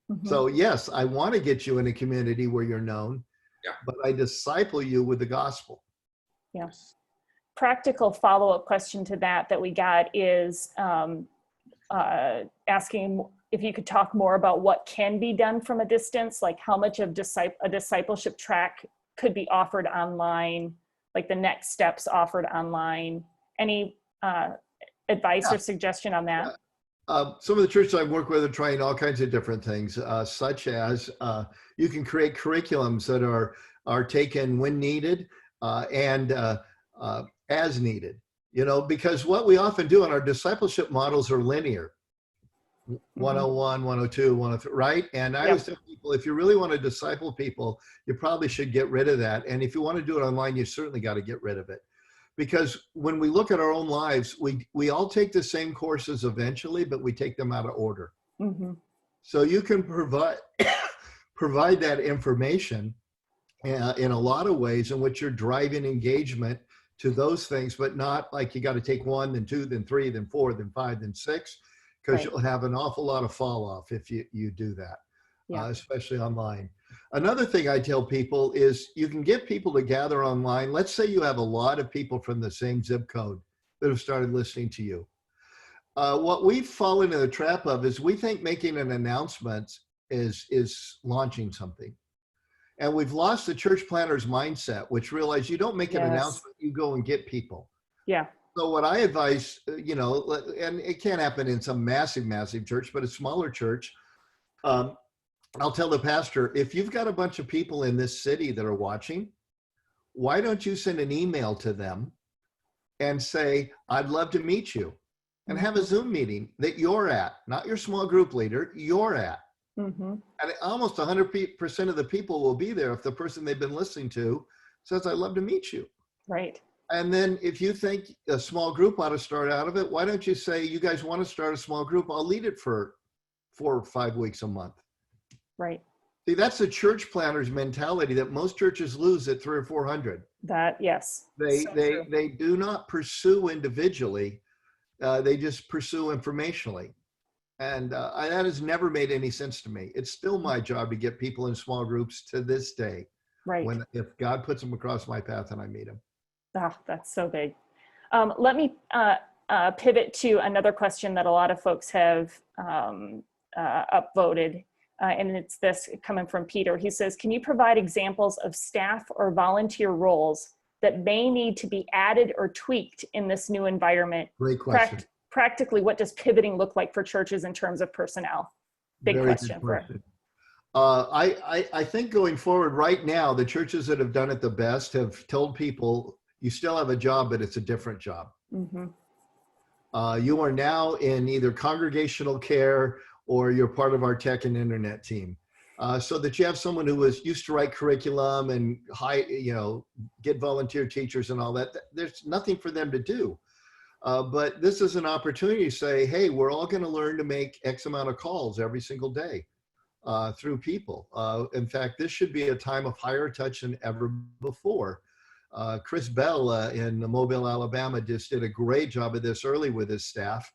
S4: Mhm.
S3: So yes, I want to get you in a community where you're known, but I disciple you with the gospel.
S4: Yes. Practical follow-up question to that we got is asking if you could talk more about what can be done from a distance, like how much of a discipleship track could be offered online, like the next steps offered online. Any advice or suggestion on that?
S3: Some of the churches I work with are trying all kinds of different things, such as you can create curriculums that are taken when needed and as needed, because what we often do in our discipleship models are linear. 101, 102, 103, right? And I always tell people, if you really want to disciple people, you probably should get rid of that. And if you want to do it online, you certainly got to get rid of it. Because when we look at our own lives, we all take the same courses eventually, but we take them out of order.
S4: Mm-hmm.
S3: So you can provide that information in a lot of ways in which you're driving engagement to those things, but not like you got to take 1, then 2, then 3, then 4, then 5, then 6, because you'll have an awful lot of fall off if you do that, especially online. Another thing I tell people is you can get people to gather online. Let's say you have a lot of people from the same zip code that have started listening to you. What we've fallen into the trap of is we think making an announcement is launching something. And we've lost the church planner's mindset, which realize you don't make an announcement, you go and get people.
S4: Yeah.
S3: So what I advise, and it can't happen in some massive church, but a smaller church, I'll tell the pastor, if you've got a bunch of people in this city that are watching, why don't you send an email to them and say, I'd love to meet you, and have a Zoom meeting that you're at, not your small group leader, you're at.
S4: Mm-hmm.
S3: And almost 100% of the people will be there if the person they've been listening to says, I'd love to meet you.
S4: Right.
S3: And then if you think a small group ought to start out of it, why don't you say, you guys want to start a small group? I'll lead it for 4 or 5 weeks a month.
S4: Right.
S3: See, that's the church planner's mentality that most churches lose at 300 or 400.
S4: Yes.
S3: They do not pursue individually. They just pursue informationally. And that has never made any sense to me. It's still my job to get people in small groups to this day.
S4: Right.
S3: If God puts them across my path and I meet them.
S4: Oh, that's so big. Let me pivot to another question that a lot of folks have upvoted. And it's this coming from Peter. He says, can you provide examples of staff or volunteer roles that may need to be added or tweaked in this new environment?
S3: Great question.
S4: Practically, what does pivoting look like for churches in terms of personnel? Big
S3: Very
S4: question.
S3: good question. I think going forward right now, the churches that have done it the best have told people, you still have a job, but it's a different job.
S4: Mm-hmm.
S3: You are now in either congregational care or you're part of our tech and internet team. So that you have someone who was used to write curriculum and get volunteer teachers and all that. There's nothing for them to do. But this is an opportunity to say, hey, we're all going to learn to make X amount of calls every single day through people. In fact, this should be a time of higher touch than ever before. Chris Bell in Mobile, Alabama just did a great job of this early with his staff.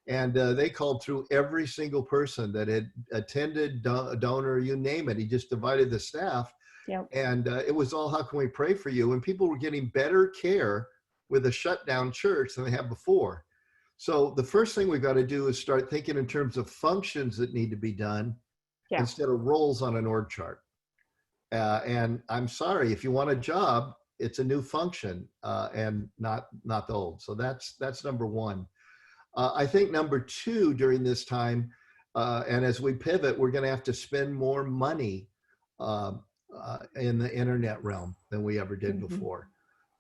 S3: And they called through every single person that had attended, donor, you name it. He just divided the staff.
S4: Yep.
S3: And it was all, how can we pray for you? And people were getting better care with a shutdown church than they have before. So the first thing we've got to do is start thinking in terms of functions that need to be done instead of roles on an org chart. And I'm sorry, if you want a job, it's a new function and not the old. So that's number one. I think number two during this time, and as we pivot, we're going to have to spend more money in the internet realm than we ever did before.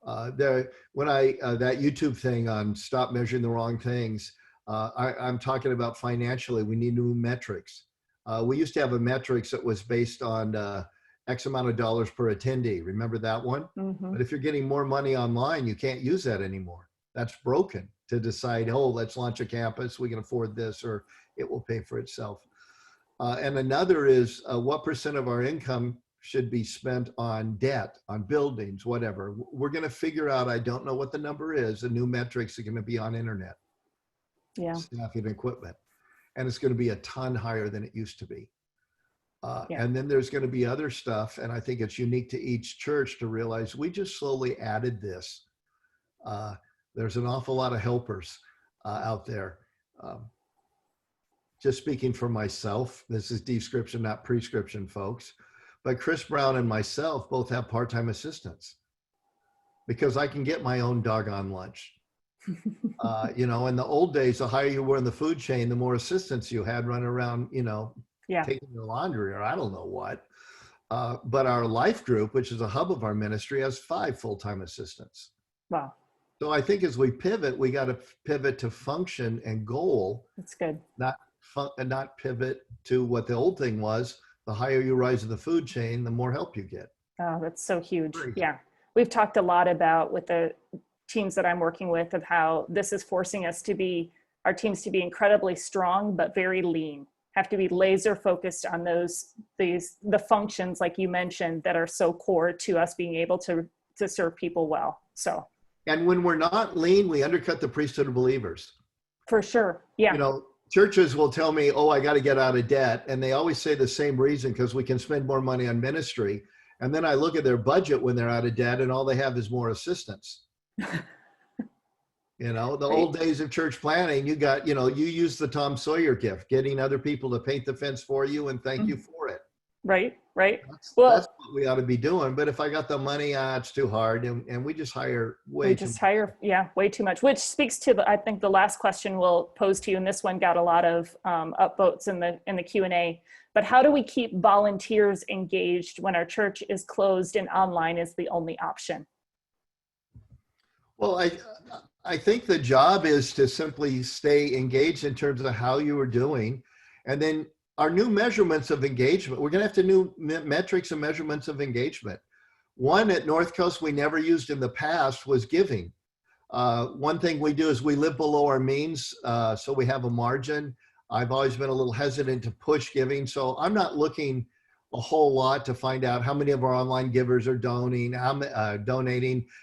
S3: That YouTube thing on stop measuring the wrong things, I'm talking about financially, we need new metrics. We used to have a metrics that was based on X amount of dollars per attendee. Remember that one?
S4: Mm-hmm.
S3: But if you're getting more money online, you can't use that anymore. That's broken to decide, oh, let's launch a campus. We can afford this, or it will pay for itself. And another is what percent of our income should be spent on debt, on buildings, whatever. We're going to figure out, I don't know what the number is, the new metrics are going to be on internet, staffing, equipment. And it's going to be a ton higher than it used to be. And then there's going to be other stuff. And I think it's unique to each church to realize we just slowly added this. There's an awful lot of helpers out there. Just speaking for myself, this is description, not prescription, folks. But Chris Brown and myself both have part-time assistants because I can get my own doggone lunch. You know, in the old days, the higher you were in the food chain, the more assistants you had running around, you know, taking your laundry or I don't know what. But our life group, which is a hub of our ministry, has 5 full-time assistants.
S4: Wow.
S3: So I think as we pivot, we got to pivot to function and goal.
S4: That's good.
S3: Not pivot to what the old thing was. The higher you rise in the food chain, the more help you get.
S4: Oh, that's so huge.
S3: Great.
S4: Yeah. We've talked a lot about with the teams that I'm working with of how this is forcing us to be, our teams to be incredibly strong, but very lean, have to be laser focused on the functions like you mentioned that are so core to us being able to serve people well. So.
S3: And when we're not lean, we undercut the priesthood of believers.
S4: For sure. Yeah.
S3: You know, churches will tell me, oh, I got to get out of debt. And they always say the same reason, because we can spend more money on ministry. And then I look at their budget when they're out of debt and all they have is more assistants. You know, the old days of church planning, you got, you know, you use the Tom Sawyer gift, getting other people to paint the fence for you and thank you for it.
S4: Right.
S3: That's what we ought to be doing. But if I got the money, it's too hard. And we just hire way too
S4: much, which speaks to I think the last question we'll pose to you. And this one got a lot of upvotes in the Q&A, but how do we keep volunteers engaged when our church is closed and online is the only option?
S3: Well, I think the job is to simply stay engaged in terms of how you are doing. And then our new measurements of engagement, we're going to have to new metrics and measurements of engagement. One at North Coast we never used in the past was giving. One thing we do is we live below our means, so we have a margin. I've always been a little hesitant to push giving, so I'm not looking a whole lot to find out how many of our online givers are donating,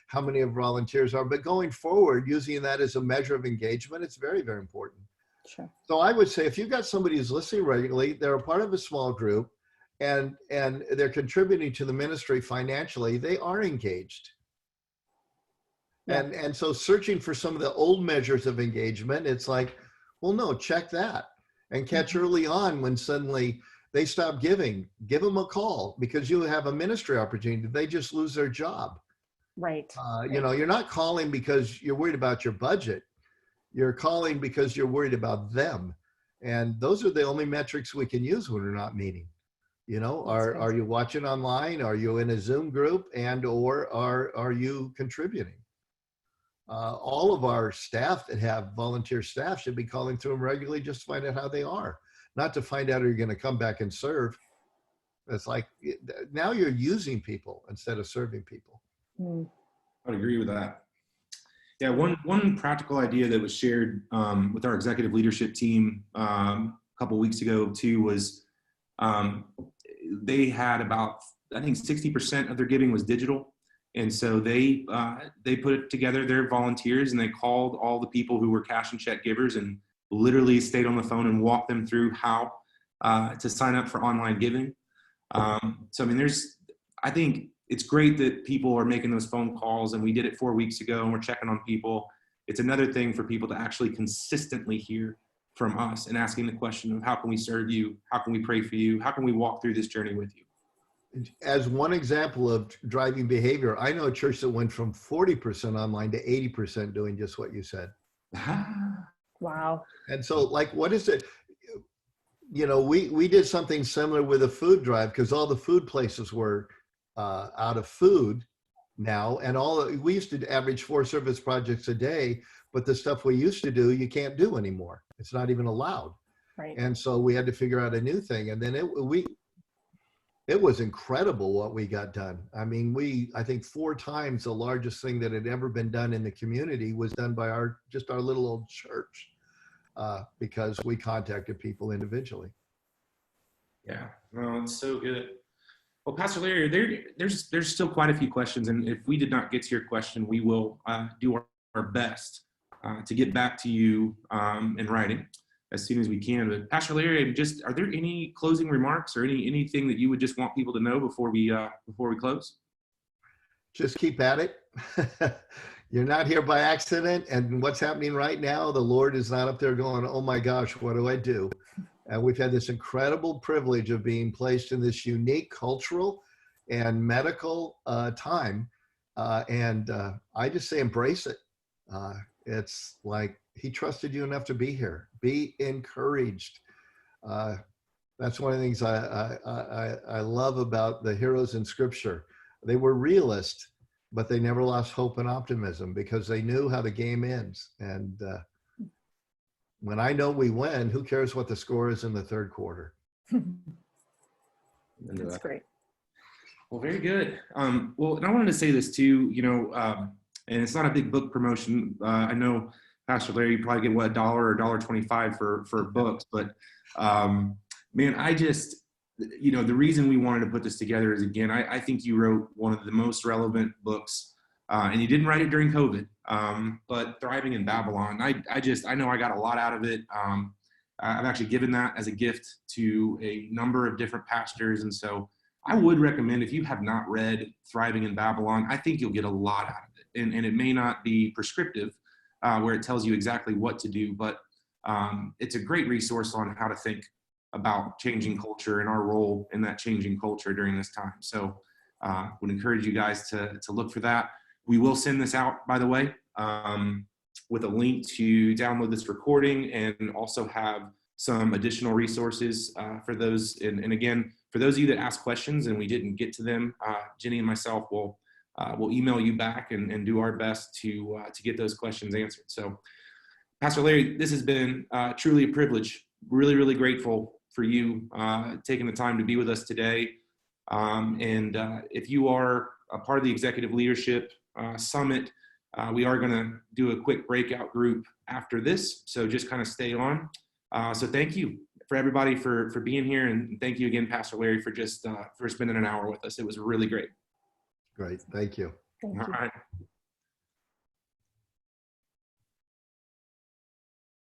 S3: how many of volunteers are, but going forward, using that as a measure of engagement, it's very, very important.
S4: Sure.
S3: So I would say if you've got somebody who's listening regularly, they're a part of a small group and they're contributing to the ministry financially, they are engaged. Yeah. And so searching for some of the old measures of engagement, it's like, well, no, check that and catch early on when suddenly they stop giving, give them a call because you have a ministry opportunity. They just lose their job.
S4: Right.
S3: You know, you're not calling because you're worried about your budget. You're calling because you're worried about them. And those are the only metrics we can use when we're not meeting. You know, are you watching online? Are you in a Zoom group? And or are you contributing? All of our staff that have volunteer staff should be calling through them regularly just to find out how they are. Not to find out are you going to come back and serve. It's like now you're using people instead of serving people.
S2: I'd agree with that. Yeah, one practical idea that was shared with our executive leadership team a couple of weeks ago too was they had about, I think 60% of their giving was digital. And so they put together their volunteers and they called all the people who were cash and check givers and literally stayed on the phone and walked them through how to sign up for online giving. So, I mean, I think it's great that people are making those phone calls, and we did it 4 weeks ago and we're checking on people. It's another thing for people to actually consistently hear from us and asking the question of how can we serve you? How can we pray for you? How can we walk through this journey with you?
S3: As one example of driving behavior, I know a church that went from 40% online to 80% doing just what you said.
S4: Wow.
S3: And so like, what is it? You know, we did something similar with a food drive because all the food places were out of food now. And we used to average 4 service projects a day. but the stuff we used to do, you can't do anymore. It's not even allowed.
S4: Right.
S3: And so we had to figure out a new thing. And then it was incredible what we got done. I mean, I think 4 times the largest thing that had ever been done in the community was done by just our little old church, because we contacted people individually.
S2: Yeah, no, it's so good. Well, Pastor Larry, there's still quite a few questions, and if we did not get to your question, we will do our best to get back to you in writing as soon as we can. But Pastor Larry, are there any closing remarks or anything that you would just want people to know before we close?
S3: Just keep at it. You're not here by accident, and what's happening right now, the Lord is not up there going, oh my gosh, what do I do? And we've had this incredible privilege of being placed in this unique cultural and medical time. And I just say embrace it. It's like he trusted you enough to be here. Be encouraged. That's one of the things I love about the heroes in Scripture. They were realists, but they never lost hope and optimism because they knew how the game ends. And when I know we win, who cares what the score is in the third quarter?
S4: That's great.
S2: Well, very good. Well, and I wanted to say this too, and it's not a big book promotion. I know, Pastor Larry, you probably get $1 or $1.25 for books, but man, I just, the reason we wanted to put this together is, again, I think you wrote one of the most relevant books, and you didn't write it during COVID, but Thriving in Babylon. I know I got a lot out of it. I've actually given that as a gift to a number of different pastors, and so I would recommend, if you have not read Thriving in Babylon, I think you'll get a lot out of it. And it may not be prescriptive, where it tells you exactly what to do, but it's a great resource on how to think about changing culture and our role in that changing culture during this time. So would encourage you guys to look for that. We will send this out, by the way, with a link to download this recording, and also have some additional resources for those. And again, for those of you that ask questions and we didn't get to them, Jenny and myself will email you back and do our best to get those questions answered. So, Pastor Larry, this has been truly a privilege. Really, really grateful for you taking the time to be with us today. And if you are a part of the Executive Leadership Summit, we are going to do a quick breakout group after this. So just kind of stay on. So thank you for everybody for being here. And thank you again, Pastor Larry, for just for spending an hour with us. It was really great.
S3: Great. Thank you.
S4: Thank
S2: All
S4: you.
S2: right.